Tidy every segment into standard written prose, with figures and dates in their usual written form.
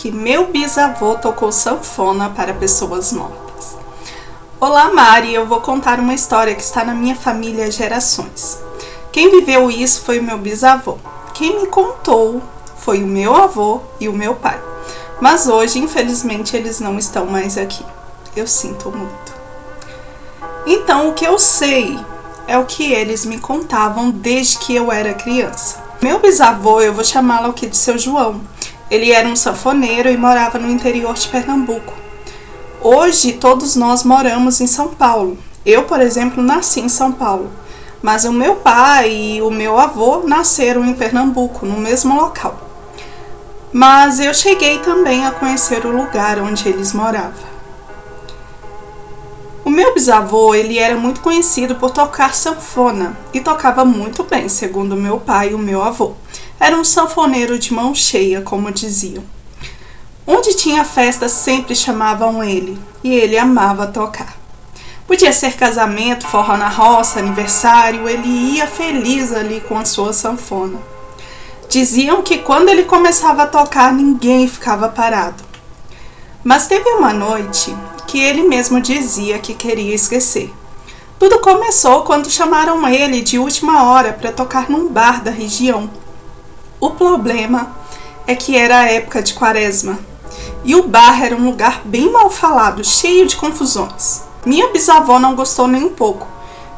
que meu bisavô tocou sanfona para pessoas mortas. Olá, Mari, eu vou contar uma história que está na minha família há gerações. Quem viveu isso foi o meu bisavô. Quem me contou foi o meu avô e o meu pai. Mas hoje, infelizmente, eles não estão mais aqui. Eu sinto muito. Então, o que eu sei é o que eles me contavam desde que eu era criança. Meu bisavô, eu vou chamá-lo aqui de seu João. Ele era um sanfoneiro e morava no interior de Pernambuco. Hoje, todos nós moramos em São Paulo. Eu, por exemplo, nasci em São Paulo. Mas o meu pai e o meu avô nasceram em Pernambuco, no mesmo local. Mas eu cheguei também a conhecer o lugar onde eles moravam. O meu bisavô, ele era muito conhecido por tocar sanfona e tocava muito bem, segundo meu pai e o meu avô. Era um sanfoneiro de mão cheia, como diziam. Onde tinha festa sempre chamavam ele e ele amava tocar. Podia ser casamento, forró na roça, aniversário, ele ia feliz ali com a sua sanfona. Diziam que quando ele começava a tocar, ninguém ficava parado. Mas teve uma noite que ele mesmo dizia que queria esquecer. Tudo começou quando chamaram ele de última hora para tocar num bar da região. O problema é que era a época de quaresma e o bar era um lugar bem mal falado, cheio de confusões. Minha bisavó não gostou nem um pouco,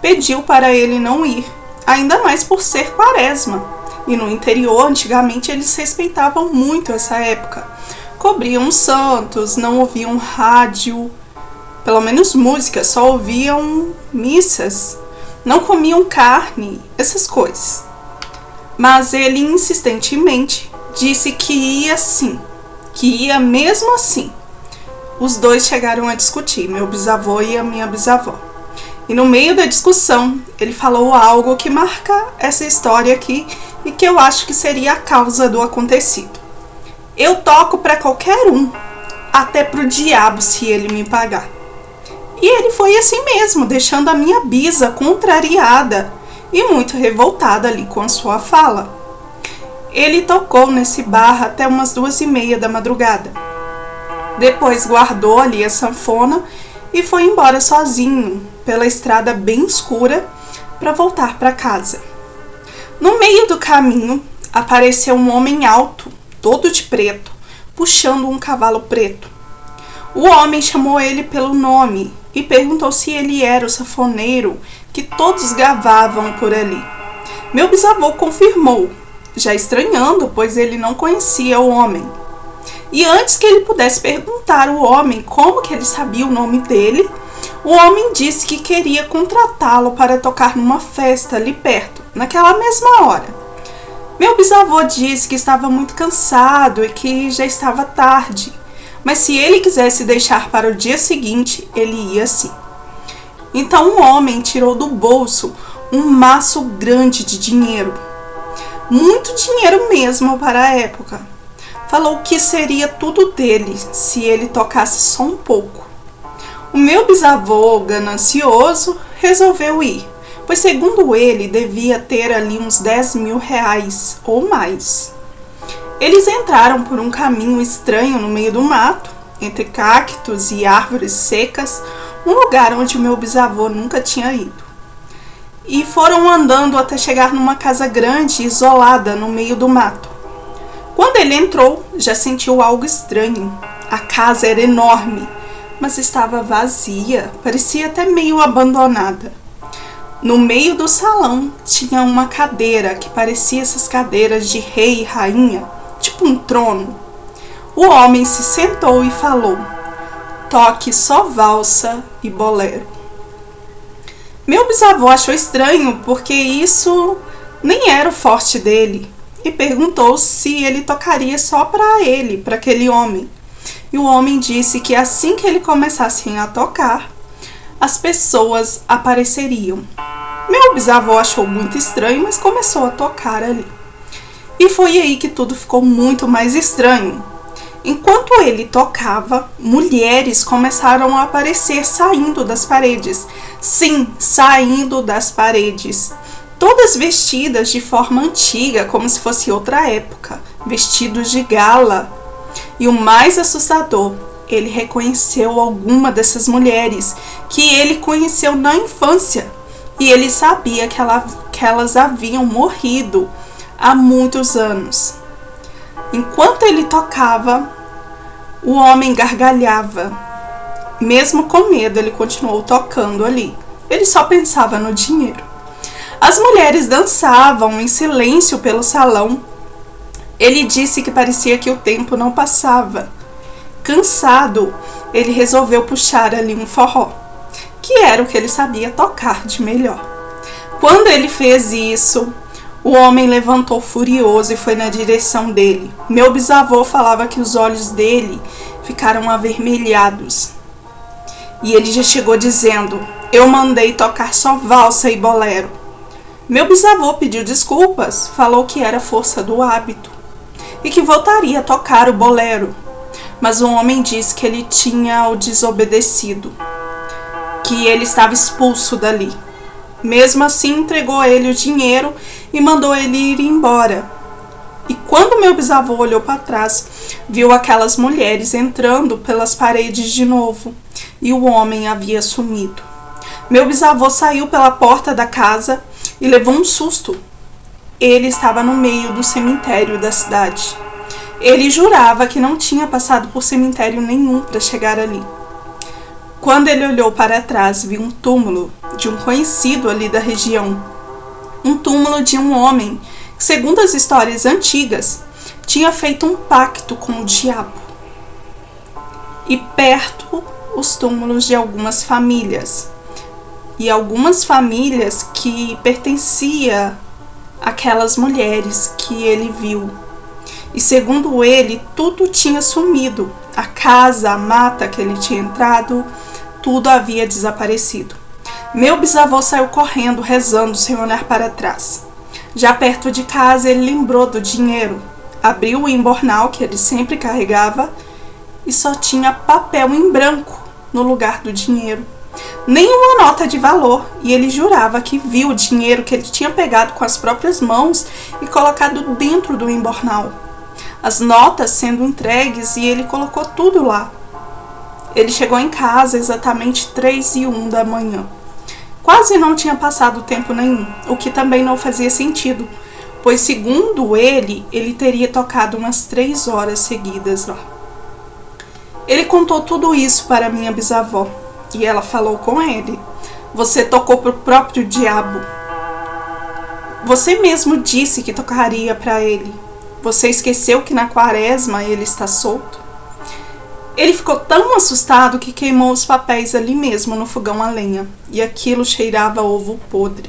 pediu para ele não ir, ainda mais por ser quaresma. E no interior, antigamente, eles respeitavam muito essa época. Cobriam os santos, não ouviam rádio, pelo menos música, só ouviam missas, não comiam carne, essas coisas. Mas ele insistentemente disse que ia sim, que ia mesmo assim. Os dois chegaram a discutir, meu bisavô e a minha bisavó. E no meio da discussão, ele falou algo que marca essa história aqui e que eu acho que seria a causa do acontecido. Eu toco para qualquer um, até pro diabo se ele me pagar. E ele foi assim mesmo, deixando a minha bisa contrariada e muito revoltada ali com a sua fala. Ele tocou nesse bar até umas 2:30 da madrugada. Depois guardou ali a sanfona e foi embora sozinho pela estrada bem escura para voltar para casa. No meio do caminho apareceu um homem alto, todo de preto, puxando um cavalo preto. O homem chamou ele pelo nome e perguntou se ele era o sanfoneiro que todos gravavam por ali. Meu bisavô confirmou, já estranhando, pois ele não conhecia o homem. E antes que ele pudesse perguntar ao homem como que ele sabia o nome dele, o homem disse que queria contratá-lo para tocar numa festa ali perto, naquela mesma hora. Meu bisavô disse que estava muito cansado e que já estava tarde, mas se ele quisesse deixar para o dia seguinte, ele ia sim. Então o homem tirou do bolso um maço grande de dinheiro, muito dinheiro mesmo para a época. Falou que seria tudo dele se ele tocasse só um pouco. O meu bisavô, ganancioso, resolveu ir, pois segundo ele devia ter ali uns 10 mil reais ou mais. Eles entraram por um caminho estranho no meio do mato, entre cactos e árvores secas, um lugar onde o meu bisavô nunca tinha ido. E foram andando até chegar numa casa grande e isolada no meio do mato. Quando ele entrou, já sentiu algo estranho. A casa era enorme, mas estava vazia, parecia até meio abandonada. No meio do salão tinha uma cadeira que parecia essas cadeiras de rei e rainha, tipo um trono. O homem se sentou e falou: "Toque só valsa e bolero." Meu bisavô achou estranho porque isso nem era o forte dele e perguntou se ele tocaria só para ele, para aquele homem. E o homem disse que assim que ele começasse a tocar, as pessoas apareceriam. Meu bisavô achou muito estranho, mas começou a tocar ali. E foi aí que tudo ficou muito mais estranho. Enquanto ele tocava, mulheres começaram a aparecer saindo das paredes. Sim, saindo das paredes. Todas vestidas de forma antiga, como se fosse outra época. Vestidos de gala. E o mais assustador, ele reconheceu alguma dessas mulheres que ele conheceu na infância. E ele sabia que elas haviam morrido há muitos anos. Enquanto ele tocava, o homem gargalhava. Mesmo com medo, ele continuou tocando ali. Ele só pensava no dinheiro. As mulheres dançavam em silêncio pelo salão. Ele disse que parecia que o tempo não passava. Cansado, ele resolveu puxar ali um forró, que era o que ele sabia tocar de melhor. Quando ele fez isso, o homem levantou furioso e foi na direção dele. Meu bisavô falava que os olhos dele ficaram avermelhados. E ele já chegou dizendo: eu mandei tocar só valsa e bolero. Meu bisavô pediu desculpas, falou que era força do hábito e que voltaria a tocar o bolero. Mas o homem disse que ele tinha o desobedecido, que ele estava expulso dali. Mesmo assim, entregou a ele o dinheiro e mandou ele ir embora. E quando meu bisavô olhou para trás, viu aquelas mulheres entrando pelas paredes de novo, e o homem havia sumido. Meu bisavô saiu pela porta da casa e levou um susto. Ele estava no meio do cemitério da cidade. Ele jurava que não tinha passado por cemitério nenhum para chegar ali. Quando ele olhou para trás, viu um túmulo de um conhecido ali da região. Um túmulo de um homem que, segundo as histórias antigas, tinha feito um pacto com o diabo. E perto, os túmulos de algumas famílias. E algumas famílias que pertenciam àquelas mulheres que ele viu. E segundo ele, tudo tinha sumido. A casa, a mata que ele tinha entrado, tudo havia desaparecido. Meu bisavô saiu correndo, rezando, sem olhar para trás. Já perto de casa, ele lembrou do dinheiro. Abriu o embornal que ele sempre carregava e só tinha papel em branco no lugar do dinheiro. Nenhuma nota de valor, e ele jurava que viu o dinheiro que ele tinha pegado com as próprias mãos e colocado dentro do embornal. As notas sendo entregues e ele colocou tudo lá. Ele chegou em casa exatamente 3:01 da manhã. Quase não tinha passado tempo nenhum, o que também não fazia sentido, pois segundo ele teria tocado umas 3 horas seguidas lá. Ele contou tudo isso para minha bisavó e ela falou com ele: você tocou para o próprio diabo. Você mesmo disse que tocaria para ele. Você esqueceu que na quaresma ele está solto? Ele ficou tão assustado que queimou os papéis ali mesmo no fogão a lenha, e aquilo cheirava a ovo podre.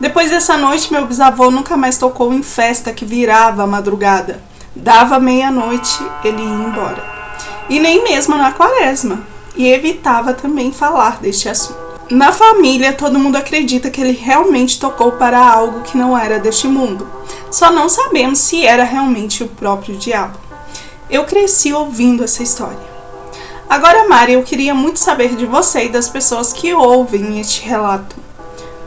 Depois dessa noite, meu bisavô nunca mais tocou em festa que virava a madrugada. Dava meia-noite, ele ia embora. E nem mesmo na quaresma, e evitava também falar deste assunto. Na família, todo mundo acredita que ele realmente tocou para algo que não era deste mundo. Só não sabemos se era realmente o próprio diabo. Eu cresci ouvindo essa história. Agora, Mari, eu queria muito saber de você e das pessoas que ouvem este relato.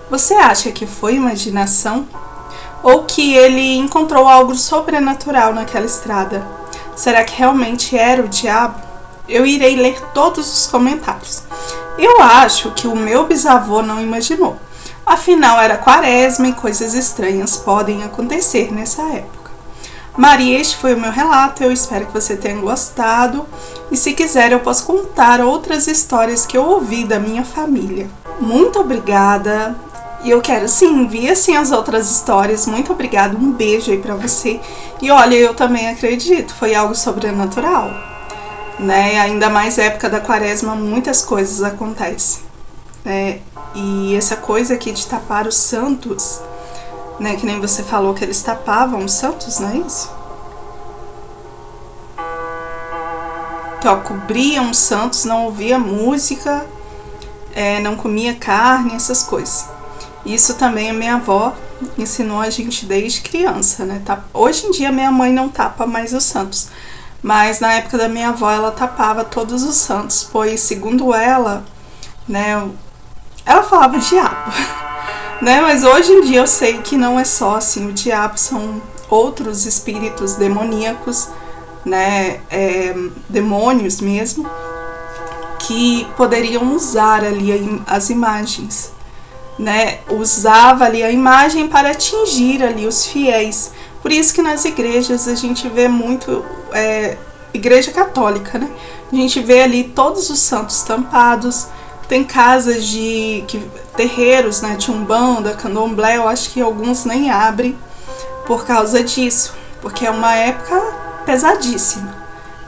Você acha que foi imaginação? Ou que ele encontrou algo sobrenatural naquela estrada? Será que realmente era o diabo? Eu irei ler todos os comentários. Eu acho que o meu bisavô não imaginou. Afinal, era quaresma e coisas estranhas podem acontecer nessa época. Maria, este foi o meu relato. Eu espero que você tenha gostado. E se quiser, eu posso contar outras histórias que eu ouvi da minha família. Muito obrigada. E eu quero sim, envie assim as outras histórias. Muito obrigada. Um beijo aí pra você. E olha, eu também acredito. Foi algo sobrenatural. Né? Ainda mais época da quaresma, muitas coisas acontecem, né? E essa coisa aqui de tapar os santos, né? Que nem você falou que eles tapavam os santos, não é isso? Então, cobriam os santos, não ouvia música, não comia carne, essas coisas. Isso também a minha avó ensinou a gente desde criança, né? Hoje em dia minha mãe não tapa mais os santos, mas na época da minha avó ela tapava todos os santos, pois segundo ela, né, ela falava o diabo, né, mas hoje em dia eu sei que não é só assim o diabo, são outros espíritos demoníacos, né, demônios mesmo, que poderiam usar ali as imagens, né, usava ali a imagem para atingir ali os fiéis. Por isso que nas igrejas a gente vê muito, igreja católica, né, a gente vê ali todos os santos tampados. Tem casas terreiros, né, de Umbanda, Candomblé, eu acho que alguns nem abrem por causa disso, porque é uma época pesadíssima,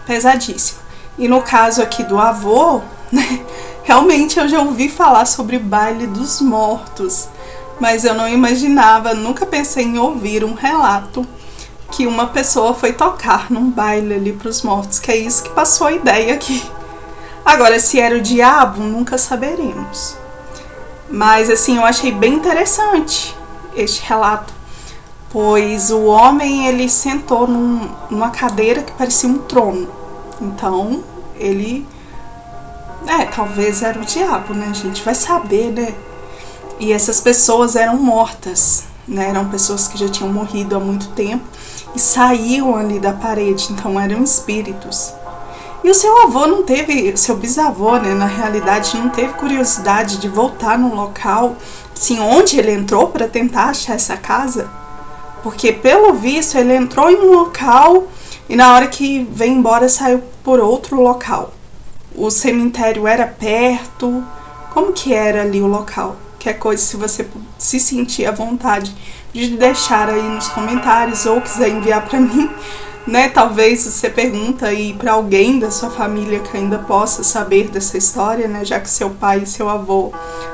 pesadíssima. E no caso aqui do avô, né, realmente eu já ouvi falar sobre baile dos mortos, mas eu não imaginava, nunca pensei em ouvir um relato que uma pessoa foi tocar num baile ali para os mortos, que é isso que passou a ideia aqui. Agora, se era o diabo, nunca saberemos. Mas assim, eu achei bem interessante este relato, pois o homem, ele sentou numa cadeira que parecia um trono. Então, ele, talvez era o diabo, né, gente? Vai saber, né? E essas pessoas eram mortas, né? Eram pessoas que já tinham morrido há muito tempo e saíam ali da parede, então eram espíritos. E o seu avô não teve, seu bisavô, né, na realidade, não teve curiosidade de voltar no local, assim, onde ele entrou para tentar achar essa casa? Porque, pelo visto, ele entrou em um local e na hora que veio embora saiu por outro local. O cemitério era perto. Como que era ali o local? Qualquer coisa, se você se sentir à vontade de deixar aí nos comentários ou quiser enviar para mim, né? Talvez você pergunta aí para alguém da sua família que ainda possa saber dessa história, né? Já que seu pai e seu avô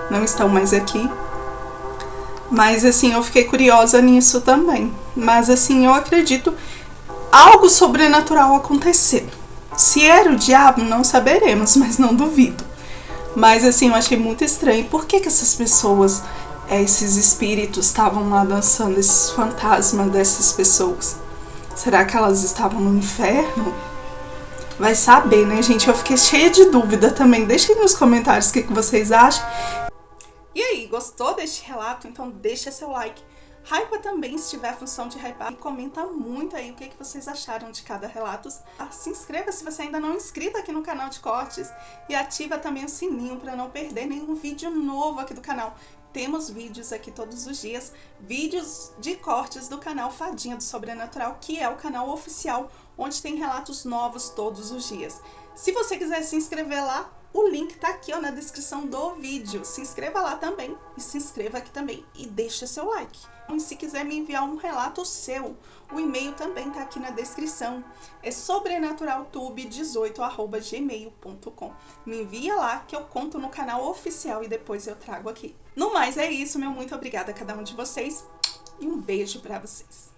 não estão mais aqui. Mas assim, eu fiquei curiosa nisso também. Mas assim, eu acredito algo sobrenatural acontecendo. Se era o diabo, não saberemos, mas não duvido. Mas assim, eu achei muito estranho. Por que essas pessoas, esses espíritos estavam lá dançando, esses fantasmas dessas pessoas? Será que elas estavam no inferno? Vai saber, né, gente? Eu fiquei cheia de dúvida também. Deixem nos comentários o que vocês acham. E aí, gostou deste relato? Então deixa seu like. Hypa também, se tiver a função de hypar. E comenta muito aí o que vocês acharam de cada relato. Se inscreva se você ainda não é inscrito aqui no canal de cortes. E ativa também o sininho para não perder nenhum vídeo novo aqui do canal. Temos vídeos aqui todos os dias, vídeos de cortes do canal Fadinha do Sobrenatural, que é o canal oficial, onde tem relatos novos todos os dias. Se você quiser se inscrever lá, o link tá aqui, ó, na descrição do vídeo. Se inscreva lá também e se inscreva aqui também e deixa seu like. E se quiser me enviar um relato seu, o e-mail também tá aqui na descrição. É sobrenaturaltube18@gmail.com. Me envia lá que eu conto no canal oficial e depois eu trago aqui. No mais é isso, meu muito obrigada a cada um de vocês e um beijo pra vocês.